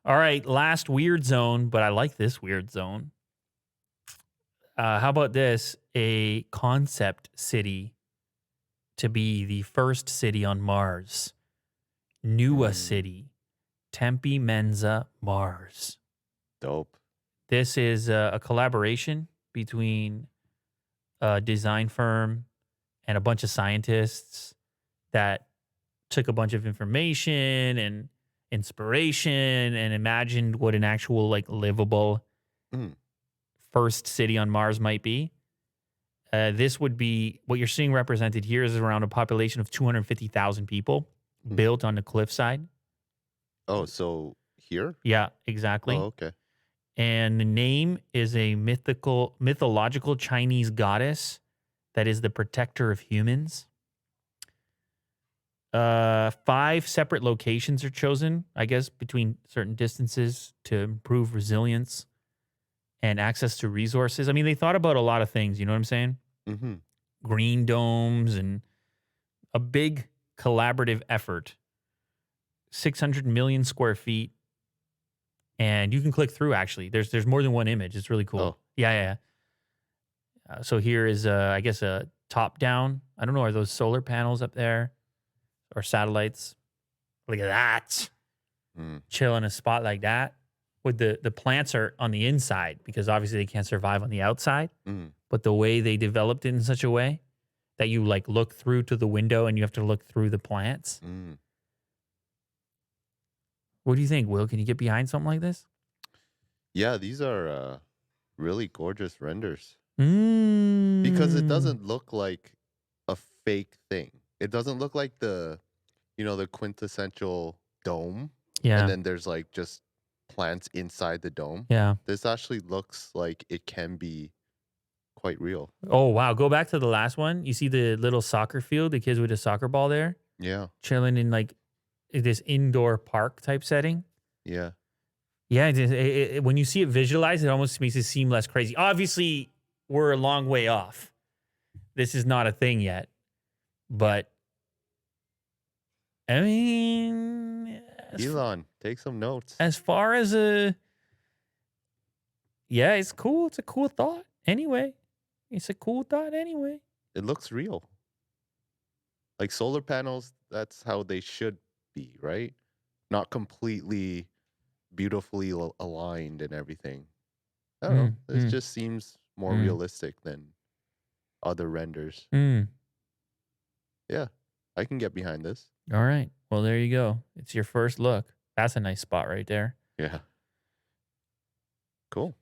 All right, last weird zone, but I like this weird zone. How about this? A concept city to be the first city on Mars. Nua Mm, City, Tempe Menza, Mars. dope. This is a collaboration between a design firm and a bunch of scientists that took a bunch of information and inspiration and imagined what an actual like livable Mm, first city on Mars might be. This would be what you're seeing represented here is around a population of 250,000 people mm. built on the cliffside. Oh, so here? Yeah, Oh, exactly. okay. And the name is a mythological Chinese goddess that is the protector of humans. Five separate locations are chosen, I guess, between certain distances to improve resilience and access to resources. I mean, they thought about a lot of things, you know what I'm saying? Mm-hmm. Green domes and a big collaborative effort, 600 million square feet. And you can click through actually. There's more than one image. It's really cool. Oh, Yeah. So here is, I guess, a top down. I don't know. Are those solar panels up there or satellites? Look at that. mm, Chill in a spot like that. With the plants are on the inside because obviously they can't survive on the outside. mm, But the way they developed it in such a way that you like look through to the window and you have to look through the plants. mm. What do you think, Will? Can you get behind something like this? Yeah, these are really gorgeous renders because it Mm. doesn't look like a fake thing. It doesn't look like the quintessential dome, and Yeah. then there's like just plants inside the dome. Yeah. This actually looks like it can be quite real. Oh wow. Go back to the last one. You see the little soccer field, the kids with a soccer ball there, Yeah, chilling in like this indoor park type setting. yeah. Yeah, when you see it visualized, it almost makes it seem less crazy. Obviously, we're a long way off. This is not a thing yet, but I mean, Elon, take some notes. as far as a yeah, it's cool. It's a cool thought. Anyway, it's a cool thought. Anyway. It looks real. Like solar panels, that's how they should be, right? Not completely beautifully aligned and everything. I don't know. Mm, This mm, just seems more mm, realistic than other renders. mm. Yeah, I can get behind this. All right. Well, there you go. It's your first look. That's a nice spot right there. Yeah, cool.